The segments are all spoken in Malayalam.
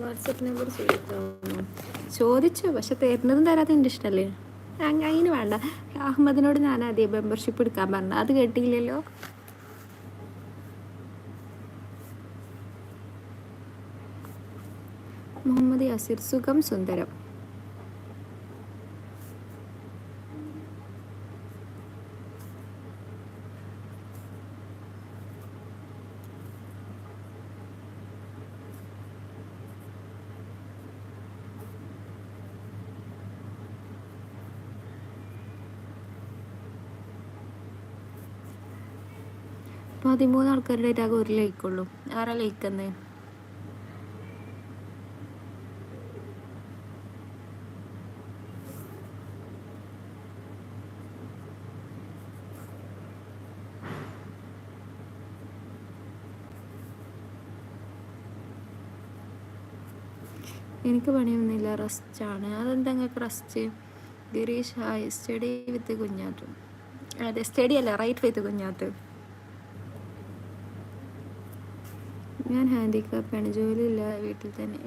വാട്സപ്പ് നമ്പർ ചോദിച്ചു, പക്ഷെ തരുന്നതും തരാതെ എൻ്റെ ഇഷ്ടമല്ലേ. അതിന് വേണ്ട. അഹമ്മദിനോട് ഞാൻ ആദ്യം മെമ്പർഷിപ്പ് എടുക്കാൻ പറഞ്ഞു, അത് കേട്ടില്ലല്ലോ. മുഹമ്മദ് യാസിർ, സുഖം സുന്ദരം. അപ്പോൾ 13 ആൾക്കാരുടെ ആകെ ഒരു ലൈക്കുള്ളൂ. ആരാ ലൈക്കുന്നേ? എനിക്ക് പണിയൊന്നുമില്ല, റെസ്റ്റാണ്. അതെന്താ നിങ്ങൾക്ക് rest? Girish hi. Study with കുഞ്ഞാത്ത്. അതെ, സ്റ്റഡി അല്ല, റൈറ്റ് വിത്ത് കുഞ്ഞാത്ത്. ഞാൻ ഹാൻഡിക്കാപ്പാണ്, ജോലിയില്ല, വീട്ടിൽ തന്നെ.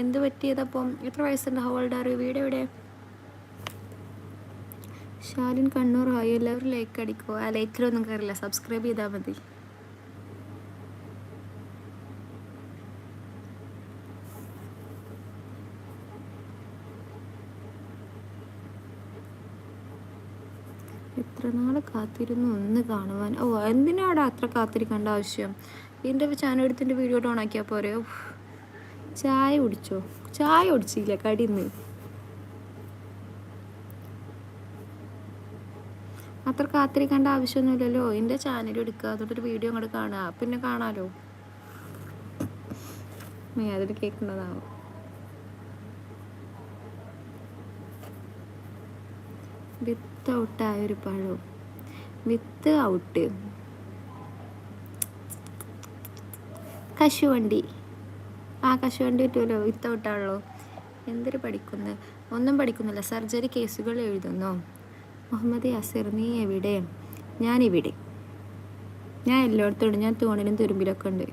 എന്ത് പറ്റിയതപ്പം? എത്ര വയസ്സുണ്ട്? How old are you? വീട് എവിടെ? ഷാലിൻ കണ്ണൂർ ഹായ്. എല്ലാവരും ലൈക്ക് അടിക്കോ? ആ ലൈക്കിലൊന്നും കയറില്ല, സബ്സ്ക്രൈബ് ചെയ്താൽ മതി. എത്ര നാൾ കാത്തിരുന്നു ഒന്ന് കാണുവാൻ. ഓ, എന്തിനാണ് അത്ര കാത്തിരിക്കേണ്ട ആവശ്യം? എൻ്റെ ചാനലെടുത്തിൻ്റെ വീഡിയോ ഓൺ ആക്കിയാൽ പോരെ. ചായ കുടിച്ചോ? ചായ കുടിച്ചില്ല, കടിന്ന്. അത്ര കാത്തിരിക്കേണ്ട ആവശ്യമൊന്നുമില്ലല്ലോ. എൻ്റെ ചാനൽ എടുക്കുക, അതുകൊണ്ടൊരു വീഡിയോ അങ്ങോട്ട് കാണുക, പിന്നെ കാണാലോ. അതിൽ കേൾക്കുന്നതാവും. വിത്ത് ഔട്ടായൊരു പഴം. വിത്ത് ഔട്ട്. കശുവണ്ടി. കശുവണ്ടി പറ്റുമല്ലോ, വിത്ത് ഔട്ടാണല്ലോ. എന്തൊരു പഠിക്കുന്നത്? ഒന്നും പഠിക്കുന്നില്ല, സർജറി കേസുകൾ എഴുതുന്നു. മുഹമ്മദ് യാസിർ, നീ എവിടെ? ഞാനിവിടെ. ഞാൻ എല്ലായിടത്തും ഉണ്ട്. ഞാൻ തൂണിലും തുരുമ്പിലൊക്കെ ഉണ്ട്.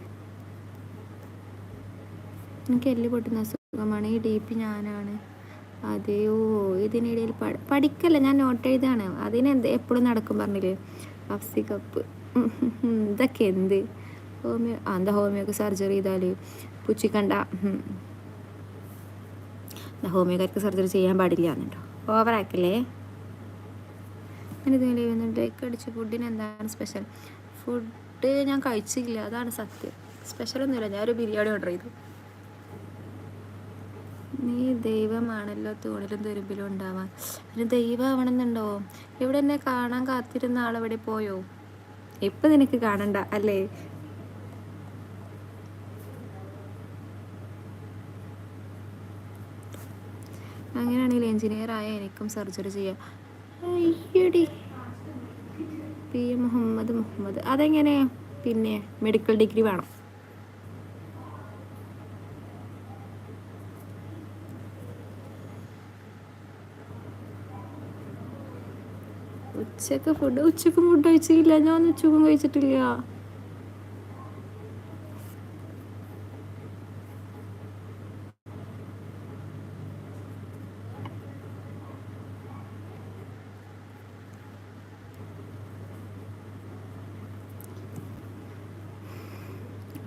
എനിക്ക് എല്ല് പൊട്ടുന്ന അസുഖമാണ്. ഈ ഡി പി ഞാനാണ്. അതെയോ? ഇതിനിടയിൽ പഠിക്കല്ല, ഞാൻ നോട്ട് എഴുതാണ്. എപ്പോഴും നടക്കും പറഞ്ഞില്ലേ. അഫ്സി കപ്പ്. ഇതൊക്കെ എന്ത് ഹോമിയോ? എന്താ ഹോമിയോക്ക് സർജറി ചെയ്താൽ പുച്ചിക്കണ്ട. ഹോമിയോക്കാർക്ക് സർജറി ചെയ്യാൻ പാടില്ല എന്നുണ്ടോ? ഓവറാക്കല്ലേ. ഇതിൽ ലൈക്ക് അടിച്ച്. ഫുഡിന് എന്താണ് സ്പെഷ്യൽ? ഫുഡ് ഞാൻ കഴിച്ചില്ല, അതാണ് സത്യം. സ്പെഷ്യലൊന്നുമില്ല, ഞാനൊരു ബിരിയാണി ഓർഡർ ചെയ്തു. നീ ദൈവമാണല്ലോ, തൂണിലും തുരുമ്പിലും ഉണ്ടാവാൻ. അതിന് ദൈവം ആവണമെന്നുണ്ടോ? ഇവിടെ എന്നെ കാണാൻ കാത്തിരുന്ന ആളെവിടെ പോയോ? ഇപ്പം നിനക്ക് കാണണ്ട അല്ലേ? അങ്ങനെയാണെങ്കിൽ എഞ്ചിനീയർ ആയ എനിക്കും സർജറി ചെയ്യാം. അയ്യടി. P M Muhammad. അതെങ്ങനെ? പിന്നെ മെഡിക്കൽ ഡിഗ്രി വേണം. ഉച്ചക്കും ഫുഡ് കഴിച്ചില്ല. ഞാൻ ഉച്ചക്കും കഴിച്ചിട്ടില്ല.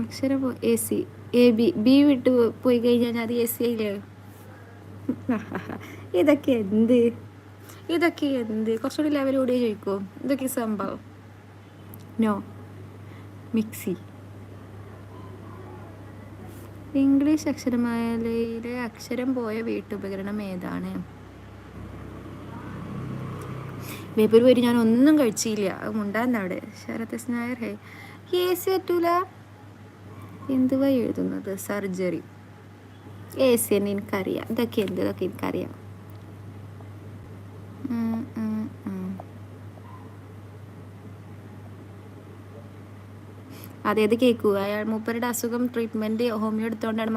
അക്ഷരം ബി വിട്ട് പോയി കഴിഞ്ഞാൽ അത് എ സി ആയില്ലേ? ഇതൊക്കെ എന്ത് കുറച്ചുകൂടി ലെവലോടെ ചോദിക്കോ? ഇതൊക്കെ സംഭവം. നോ. മിക്സി. ഇംഗ്ലീഷ് അക്ഷരമാലയിലെ അക്ഷരം പോയ വീട്ടുപകരണം ഏതാണ്? വേപ്പൂർ പോയിട്ട് ഞാൻ ഒന്നും കഴിച്ചില്ല. മുണ്ടാന്ന് അവിടെ. ശരത് നായർ ഹേ. എ സി പറ്റൂല. എന്തുവാ എഴുതുന്നത്? സർജറി. എ സി തന്നെ എനിക്കറിയാം. ഇതൊക്കെ എനിക്കറിയാം. അതേത് കേൾക്കൂ. അയാൾ മൂപ്പരുടെ അസുഖം ട്രീറ്റ്മെൻറ്റ് ഹോമിയോ എടുത്തുകൊണ്ടാണ്